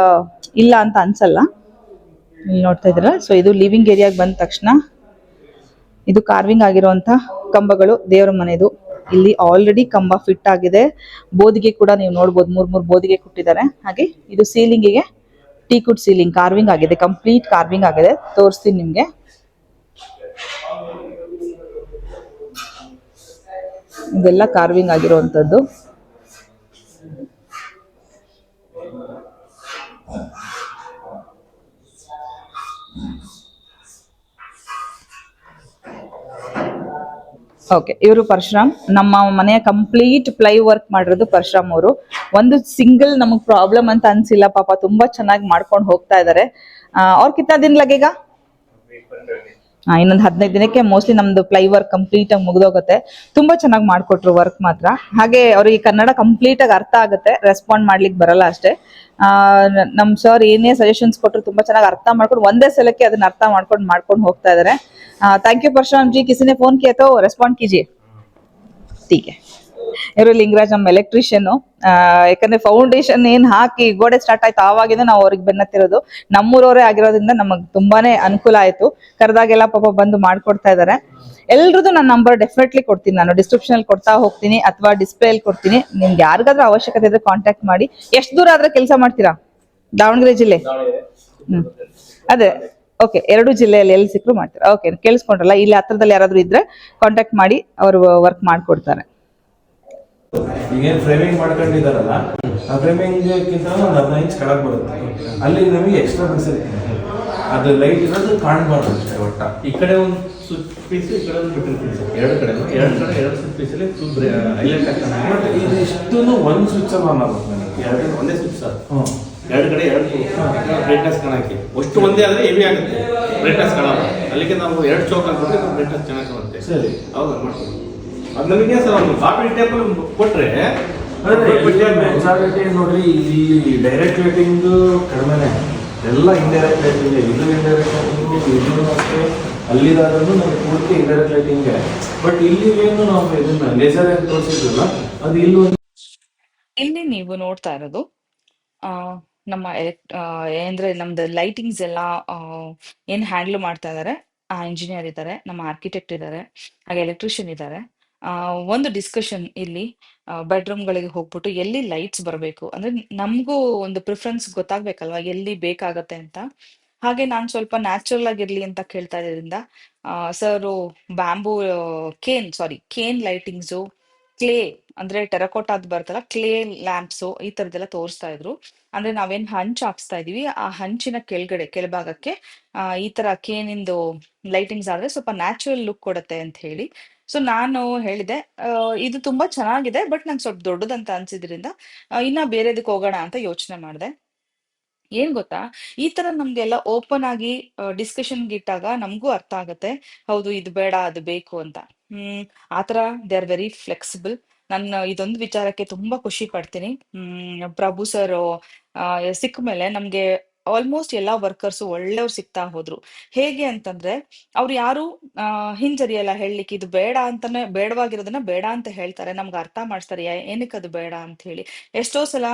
ಇಲ್ಲ ಅಂತ ಅನ್ಸಲ್ಲ. ಇಲ್ಲಿ ನೋಡ್ತಾ ಇದ್ರ. ಸೊ ಇದು ಲಿವಿಂಗ್ ಏರಿಯಾಗೆ ಬಂದ ತಕ್ಷಣ ಇದು ಕಾರ್ವಿಂಗ್ ಆಗಿರುವಂತ ಕಂಬಗಳು, ದೇವರ ಮನೆದು. ಇಲ್ಲಿ ಆಲ್ರೆಡಿ ಕಂಬ ಫಿಟ್ ಆಗಿದೆ. ಬೋದಿಗೆ ಕೂಡ ನೀವು ನೋಡ್ಬೋದು, ಮೂರ್ ಬೋದಿಗೆ ಕೊಟ್ಟಿದ್ದಾರೆ. ಹಾಗೆ ಇದು ಸೀಲಿಂಗಿಗೆ ಟೀಕುಡ್ ಸೀಲಿಂಗ್ ಕಾರ್ವಿಂಗ್ ಆಗಿದೆ, ಕಂಪ್ಲೀಟ್ ಕಾರ್ವಿಂಗ್ ಆಗಿದೆ. ತೋರಿಸ್ತೀನಿ ನಿಮ್ಗೆ. ಇದೆಲ್ಲ ಕಾರ್ವಿಂಗ್ ಆಗಿರುವಂತದ್ದು. ಓಕೆ, ಇವರು ಪರಶುರಾಮ್. ನಮ್ಮ ಮನೆಯ ಕಂಪ್ಲೀಟ್ ಪ್ಲೈ ವರ್ಕ್ ಮಾಡಿರೋದು ಪರಶುರಾಮ್ ಅವರು. ಒಂದು ಸಿಂಗಲ್ ನಮಗ್ ಪ್ರಾಬ್ಲಮ್ ಅಂತ ಅನ್ಸಿಲ್ಲ. ಪಾಪ ತುಂಬಾ ಚೆನ್ನಾಗಿ ಮಾಡ್ಕೊಂಡು ಹೋಗ್ತಾ ಇದಾರೆ. ಅವ್ರ ಕಿತ್ತಾ ದಿನ ಲಗೇಗ ಇನ್ನೊಂದು 15 ದಿನಕ್ಕೆ ಮೋಸ್ಟ್ಲಿ ನಮ್ದು ಪ್ಲೈ ವರ್ಕ್ ಕಂಪ್ಲೀಟ್ ಆಗಿ ಮುಗ್ದೋಗುತ್ತೆ. ತುಂಬಾ ಚೆನ್ನಾಗಿ ಮಾಡ್ಕೊಟ್ರು ವರ್ಕ್ ಮಾತ್ರ. ಹಾಗೆ ಅವ್ರಿಗೆ ಕನ್ನಡ ಕಂಪ್ಲೀಟ್ ಆಗಿ ಅರ್ಥ ಆಗುತ್ತೆ, ರೆಸ್ಪಾಂಡ್ ಮಾಡ್ಲಿಕ್ಕೆ ಬರಲ್ಲ ಅಷ್ಟೇ. ನಮ್ ಸರ್ ಏನೇ ಸಜೆಷನ್ಸ್ ಕೊಟ್ಟರು ತುಂಬಾ ಚೆನ್ನಾಗಿ ಅರ್ಥ ಮಾಡ್ಕೊಂಡು ಒಂದೇ ಸಲಕ್ಕೆ ಅದನ್ನ ಅರ್ಥ ಮಾಡ್ಕೊಂಡು ಹೋಗ್ತಾ ಇದಾರೆ. ಥ್ಯಾಂಕ್ ಯು परशुराम जी, किसी ने फोन किया तो रेस्पॉन्ड कीजिए. ठीक है. ಇವರು ಲಿಂಗರಾಜ್ ನಮ್ಮ ಎಲೆಕ್ಟ್ರಿಷಿಯನ್. ಯಾಕಂದ್ರೆ ಫೌಂಡೇಶನ್ ಏನ್ ಹಾಕಿ ಗೋಡೆ ಸ್ಟಾರ್ಟ್ ಆಯ್ತು ಆವಾಗಿಂದ ನಾವು ಅವ್ರಿಗೆ ಬೆನ್ನತ್ತಿರೋದು. ನಮ್ಮೂರವರೇ ಆಗಿರೋದ್ರಿಂದ ನಮಗ್ ತುಂಬಾನೇ ಅನುಕೂಲ ಆಯ್ತು. ಕರೆದಾಗೆಲ್ಲ ಪಾಪ ಬಂದು ಮಾಡ್ಕೊಡ್ತಾ ಇದಾರೆ. ಎಲ್ರದ್ದು ನನ್ನ ನಂಬರ್ ಡೆಫಿನೆಟ್ಲಿ ಕೊಡ್ತೀನಿ, ನಾನು ಡಿಸ್ಕ್ರಿಪ್ಷನ್ ಅಲ್ಲಿ ಕೊಡ್ತಾ ಹೋಗ್ತೀನಿ ಅಥವಾ ಡಿಸ್ಪ್ಲೇ ಅಲ್ಲಿ ಕೊಡ್ತೀನಿ. ನಿಮ್ಗೆ ಯಾರಿಗಾದ್ರೂ ಅವಶ್ಯಕತೆ ಇದ್ರೆ ಕಾಂಟ್ಯಾಕ್ಟ್ ಮಾಡಿ. ಎಷ್ಟು ದೂರ ಆದ್ರೆ ಕೆಲಸ ಮಾಡ್ತೀರಾ? ದಾವಣಗೆರೆ ಜಿಲ್ಲೆ. ಅದೇ, ಓಕೆ, 2 ಜಿಲ್ಲೆಯಲ್ಲಿ ಎಲ್ಲಿ ಸಿಕ್ಕರು ಮಾಡ್ತಾರೆ. ಓಕೆ, ಕೇಳಿಸ್ಕೊಂಡ್ರಲ್ಲ. ಇಲ್ಲಿ ಹತ್ರದಲ್ಲಿ ಯಾರಾದ್ರೂ ಇದ್ರೆ ಕಾಂಟ್ಯಾಕ್ಟ್ ಮಾಡಿ, ಅವರು ವರ್ಕ್ ಮಾಡ್ಕೊಡ್ತಾರೆ. ಈಗೇನು ಫ್ರೇಮಿಂಗ್ ಮಾಡ್ಕೊಂಡಿದಾರಲ್ಲ, ಆ ಫ್ರೇಮಿಂಗ್ಗಿಂತ ಒಂದು 15 ಇಂಚ್ ಕೆಳಗೆ ಬರುತ್ತೆ. ಅಲ್ಲಿ ನಮಗೆ ಎಕ್ಸ್ಟ್ರಾ ಬಿಡಿಸಿರ್ತೀವಿ. ಅದು ಲೈಟ್ ಇರೋದು ಕಾಣಬಾರ್ದು ಅಷ್ಟೇ. ಒಟ್ಟ ಈ ಕಡೆ ಒಂದು ಸ್ವಿಚ್ ಪೀಸ್, ಈ ಕಡೆ ಒಂದು ಬಿಟ್ಟರ್ ಪೀಸ್, ಎರಡು ಕಡೆ ಸ್ವಿಚ್ ಪೀಸಲ್ಲಿ ಹೈಲೈಟ್ ಆಗ್ತಾನೆ. ಬಟ್ ಇದು ಇಷ್ಟು ಒಂದು ಸ್ವಿಚ್ ಅಲ್ಲ ಅನ್ನೋದು ನನಗೆ. ಒಂದೇ ಸ್ವಿಚ್ ಸರ್. ಎರಡು ಕಡೆ ಬ್ರೈಟ್ನೆಸ್ ಕಾಣಕ್ಕೆ ಅಷ್ಟು ಒಂದೇ ಆದರೆ ಹೆವಿ ಆಗುತ್ತೆ, ಬ್ರೈಟ್ನೆಸ್ ಕಾಣಲ್ಲ. ಅಲ್ಲಿಗೆ ನಾವು 2 ಚೌಕ್ ಹಾಕಿದ್ರೆ ಬ್ರೈಟ್ನೆಸ್ ಚೆನ್ನಾಗಿ ಕಾಣುತ್ತೆ. ಸರಿ, ಹೌದಾ ಮಾಡ್ತೀವಿ. ಅದು ನಮಗೆ ಸರ್ ಒಂದು ಕಾಪಿ ಟೇಬಲ್ ಕೊಟ್ಟರೆ ಮೆಜಾರಿಟಿ ನೋಡ್ರಿ, ಇಲ್ಲಿ ಡೈರೆಕ್ಟ್ ಲೈಟಿಂಗ್ ಕಡಿಮೆನೆ, ಎಲ್ಲ ಇಂಡೈರೆಕ್ಟ್ ಲೈಟಿಂಗ್. ಇದು ಇಂಡೈರೆಕ್ಟ್ ಲೈಟಿಂಗ್, ಇದು ಅಷ್ಟೇ. ಅಲ್ಲಿದಾದ್ರೂ ನಮಗೆ ಪೂರ್ತಿ ಇಂಡೈರೆಕ್ಟ್ ಲೈಟಿಂಗ್. ಬಟ್ ಇಲ್ಲಿ ಏನು ನಾವು ಇದನ್ನ ಲೇಸರ್ ಅಂತ ತೋರಿಸಿದ್ರಲ್ಲ, ಅದು ಇಲ್ಲಿ ನೀವು ನೋಡ್ತಾ ಇರೋದು ನಮ್ಮ ಅಂದ್ರೆ ನಮ್ದು ಲೈಟಿಂಗ್ಸ್ ಎಲ್ಲ ಏನ್ ಹ್ಯಾಂಡಲ್ ಮಾಡ್ತಾ ಇದಾರೆ. ಇಂಜಿನಿಯರ್ ಇದ್ದಾರೆ, ನಮ್ಮ ಆರ್ಕಿಟೆಕ್ಟ್ ಇದ್ದಾರೆ, ಹಾಗೆ ಎಲೆಕ್ಟ್ರಿಷಿಯನ್ ಇದ್ದಾರೆ. ಒಂದು ಡಿಸ್ಕಷನ್ ಇಲ್ಲಿ ಬೆಡ್ರೂಮ್ಗಳಿಗೆ ಹೋಗ್ಬಿಟ್ಟು ಎಲ್ಲಿ ಲೈಟ್ಸ್ ಬರಬೇಕು ಅಂದ್ರೆ ನಮಗೂ ಒಂದು ಪ್ರಿಫರೆನ್ಸ್ ಗೊತ್ತಾಗ್ಬೇಕಲ್ವಾ, ಎಲ್ಲಿ ಬೇಕಾಗತ್ತೆ ಅಂತ. ಹಾಗೆ ನಾನು ಸ್ವಲ್ಪ ನ್ಯಾಚುರಲ್ ಆಗಿರ್ಲಿ ಅಂತ ಕೇಳ್ತಾ ಇದ್ರಿಂದ ಸರ್ ಕೇನ್ ಲೈಟಿಂಗ್ಸು ಕ್ಲೇ ಅಂದ್ರೆ ಟೆರಕೋಟಾದ್ ಬರ್ತಲ್ಲ ಕ್ಲೇ ಲ್ಯಾಂಪ್ಸು ಈ ತರದೆಲ್ಲ ತೋರಿಸ್ತಾ ಇದ್ರು. ಅಂದ್ರೆ ನಾವೇನ್ ಹಂಚ್ ಹಾಕ್ಸ್ತಾ ಇದೀವಿ ಆ ಹಂಚಿನ ಕೆಳಗಡೆ ಕೆಳಭಾಗಕ್ಕೆ ಈ ತರ ಕೇನಿಂದು ಲೈಟಿಂಗ್ಸ್ ಆದ್ರೆ ಸ್ವಲ್ಪ ನ್ಯಾಚುರಲ್ ಲುಕ್ ಕೊಡುತ್ತೆ ಅಂತ ಹೇಳಿ. ಸೊ ನಾನು ಹೇಳಿದೆ ಇದು ತುಂಬಾ ಚೆನ್ನಾಗಿದೆ, ಬಟ್ ನಂಗೆ ಸ್ವಲ್ಪ ದೊಡ್ಡದಂತ ಅನ್ಸಿದ್ರಿಂದ ಇನ್ನ ಬೇರೆದಕ್ಕೆ ಹೋಗೋಣ ಅಂತ ಯೋಚನೆ ಮಾಡಿದೆ. ಏನ್ ಗೊತ್ತಾ, ಈ ತರ ನಮ್ಗೆಲ್ಲ ಓಪನ್ ಆಗಿ ಡಿಸ್ಕಷನ್ಗೆ ಇಟ್ಟಾಗ ನಮಗೂ ಅರ್ಥ ಆಗತ್ತೆ, ಹೌದು ಇದು ಬೇಡ ಅದು ಬೇಕು ಅಂತ. ಆತರ ದೇ ಆರ್ ವೆರಿ ಫ್ಲೆಕ್ಸಿಬಲ್. ನಾನು ಇದೊಂದು ವಿಚಾರಕ್ಕೆ ತುಂಬಾ ಖುಷಿ ಪಡ್ತೀನಿ. ಪ್ರಭು ಸರ್ ಸಿಕ್ಕ ಮೇಲೆ ನಮ್ಗೆ ಆಲ್ಮೋಸ್ಟ್ ಎಲ್ಲಾ ವರ್ಕರ್ಸ್ ಒಳ್ಳೆಯವ್ರು ಸಿಗ್ತಾ ಹೋದ್ರು. ಹೇಗೆ ಅಂತಂದ್ರೆ ಅವ್ರು ಯಾರು ಹಿಂಜರಿಯಲ್ಲ ಹೇಳಲಿಕ್ಕೆ, ಇದು ಬೇಡ ಅಂತಾನೆ, ಬೇಡವಾಗಿರೋದನ್ನ ಬೇಡ ಅಂತ ಹೇಳ್ತಾರೆ, ನಮ್ಗೆ ಅರ್ಥ ಮಾಡಿಸ್ತಾರೆ ಏನಕ್ಕೆ ಅದು ಬೇಡ ಅಂತ ಹೇಳಿ. ಎಷ್ಟೋ ಸಲ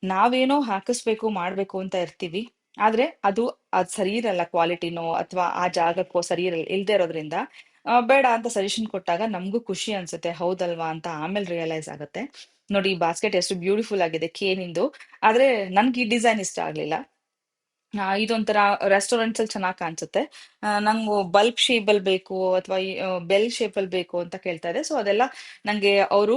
ನಾವೇನೋ ಹಾಕಿಸ್ಬೇಕು ಮಾಡ್ಬೇಕು ಅಂತ ಇರ್ತೀವಿ, ಆದ್ರೆ ಅದ್ ಸರಿ ಇರಲ್ಲ, ಕ್ವಾಲಿಟಿನೋ ಅಥವಾ ಆ ಜಾಗಕ್ಕೋ ಸರಿ ಇರಲ್ಲ, ಇಲ್ದೇ ಇರೋದ್ರಿಂದ ಬೇಡ ಅಂತ ಸಜೆಷನ್ ಕೊಟ್ಟಾಗ ನಮಗೂ ಖುಷಿ ಅನ್ಸುತ್ತೆ, ಹೌದಲ್ವಾ ಅಂತ ಆಮೇಲೆ ರಿಯಲೈಸ್ ಆಗುತ್ತೆ. ನೋಡಿ ಈ ಬಾಸ್ಕೆಟ್ ಎಷ್ಟು ಬ್ಯೂಟಿಫುಲ್ ಆಗಿದೆ ಕೇನಿಂದು, ಆದ್ರೆ ನನ್ಗೆ ಈ ಡಿಸೈನ್ ಇಷ್ಟ ಆಗ್ಲಿಲ್ಲ. ಇದೊಂಥರ ರೆಸ್ಟೋರೆಂಟ್ಸ್ ಅಲ್ಲಿ ಚೆನ್ನಾಗಿ ಕಾಣಿಸುತ್ತೆ. ನಂಗೆ ಬಲ್ಬ್ ಶೇಪ್ ಅಲ್ಲಿ ಬೇಕು ಅಥವಾ ಬೆಲ್ ಶೇಪ್ ಅಲ್ಲಿ ಬೇಕು ಅಂತ ಕೇಳ್ತಾ ಇದೆ. ಸೊ ಅದೆಲ್ಲ ನಂಗೆ ಅವರು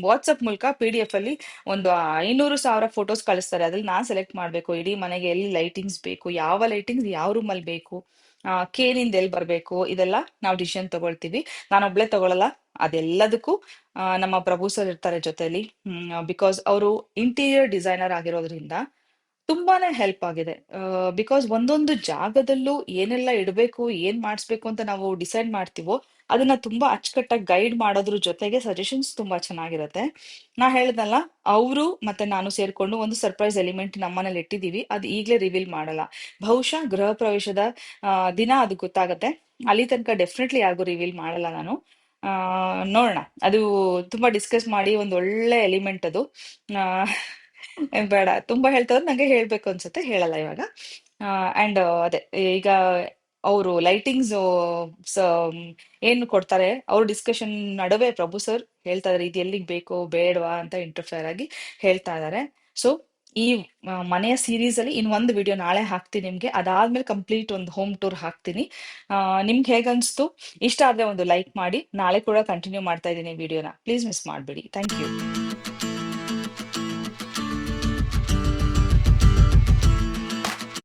ವಾಟ್ಸಪ್ ಮೂಲಕ PDF ಅಲ್ಲಿ ಒಂದು 500,000 ಫೋಟೋಸ್ ಕಳಿಸ್ತಾರೆ. ಅದ್ರಲ್ಲಿ ನಾನ್ ಸೆಲೆಕ್ಟ್ ಮಾಡ್ಬೇಕು ಇಡೀ ಮನೆಗೆ ಎಲ್ಲಿ ಲೈಟಿಂಗ್ಸ್ ಬೇಕು, ಯಾವ ಲೈಟಿಂಗ್ಸ್ ಯಾವ ರೂಮ್ ಅಲ್ಲಿ ಬೇಕು, ಕೇನಿಂದ ಎಲ್ಲಿ ಬರ್ಬೇಕು, ಇದೆಲ್ಲ ನಾವು ಡಿಸಿಷನ್ ತಗೊಳ್ತೀವಿ. ನಾನೊಬ್ಳೆ ತಗೊಳಲ್ಲ, ಅದೆಲ್ಲದಕ್ಕೂ ನಮ್ಮ ಪ್ರಭು ಸರ್ ಇರ್ತಾರೆ ಜೊತೆಲಿ. ಬಿಕಾಸ್ ಅವರು ಇಂಟೀರಿಯರ್ ಡಿಸೈನರ್ ಆಗಿರೋದ್ರಿಂದ ತುಂಬಾನೇ ಹೆಲ್ಪ್ ಆಗಿದೆ. ಬಿಕಾಸ್ ಒಂದೊಂದು ಜಾಗದಲ್ಲೂ ಏನೆಲ್ಲ ಇಡಬೇಕು ಏನ್ ಮಾಡಿಸ್ಬೇಕು ಅಂತ ನಾವು ಡಿಸೈಡ್ ಮಾಡ್ತೀವೋ ಅದನ್ನ ತುಂಬಾ ಅಚ್ಚುಕಟ್ಟಾಗಿ ಗೈಡ್ ಮಾಡೋದ್ರ ಜೊತೆಗೆ ಸಜೆಷನ್ಸ್ ತುಂಬಾ ಚೆನ್ನಾಗಿರುತ್ತೆ. ನಾ ಹೇಳ್ದಲ್ಲ, ಅವರು ಮತ್ತೆ ನಾನು ಸೇರ್ಕೊಂಡು ಒಂದು ಸರ್ಪ್ರೈಸ್ ಎಲಿಮೆಂಟ್ ನಮ್ಮನೇಲಿ ಇಟ್ಟಿದೀವಿ, ಅದು ಈಗಲೇ ರಿವೀಲ್ ಮಾಡಲ್ಲ. ಬಹುಶಃ ಗೃಹ ಪ್ರವೇಶದ ದಿನ ಅದು ಗೊತ್ತಾಗತ್ತೆ. ಅಲ್ಲಿ ತನಕ ಡೆಫಿನೆಟ್ಲಿ ಯಾರಿಗೂ ರಿವೀಲ್ ಮಾಡಲ್ಲ ನಾನು. ನೋಡೋಣ, ಅದು ತುಂಬಾ ಡಿಸ್ಕಸ್ ಮಾಡಿ ಒಂದು ಒಳ್ಳೆ ಎಲಿಮೆಂಟ್ ಅದು. ಆ, ಬೇಡ ತುಂಬಾ ಹೇಳ್ತಾವ್ರು, ನಂಗೆ ಹೇಳ್ಬೇಕು ಅನ್ಸುತ್ತೆ, ಹೇಳಲ್ಲ ಇವಾಗ. ಅಂಡ್ ಅದೇ ಈಗ ಅವರು ಲೈಟಿಂಗ್ಸ್ ಏನು ಕೊಡ್ತಾರೆ, ಅವ್ರ ಡಿಸ್ಕಷನ್ ನಡುವೆ ಪ್ರಭು ಸರ್ ಹೇಳ್ತಾ ಇದಾರೆ ಇದು ಎಲ್ಲಿಗೆ ಬೇಕು ಬೇಡವಾ ಅಂತ ಇಂಟರ್ಫಿಯರ್ ಆಗಿ ಹೇಳ್ತಾ ಇದಾರೆ. ಸೊ ಈ ಮನೆಯ ಸೀರೀಸ್ ಅಲ್ಲಿ ಒಂದು ವಿಡಿಯೋ ನಾಳೆ ಹಾಕ್ತೀನಿ ನಿಮ್ಗೆ, ಅದಾದ್ಮೇಲೆ ಕಂಪ್ಲೀಟ್ ಒಂದು ಹೋಮ್ ಟೂರ್ ಹಾಕ್ತೀನಿ. ನಿಮ್ಗೆ ಹೇಗನ್ಸ್ತು? ಇಷ್ಟ ಆದ್ರೆ ಒಂದು ಲೈಕ್ ಮಾಡಿ. ನಾಳೆ ಕೂಡ ಕಂಟಿನ್ಯೂ ಮಾಡ್ತಾ ಇದ್ದೀನಿ ವಿಡಿಯೋನ, ಪ್ಲೀಸ್ ಮಿಸ್ ಮಾಡ್ಬೇಡಿ. Thank you.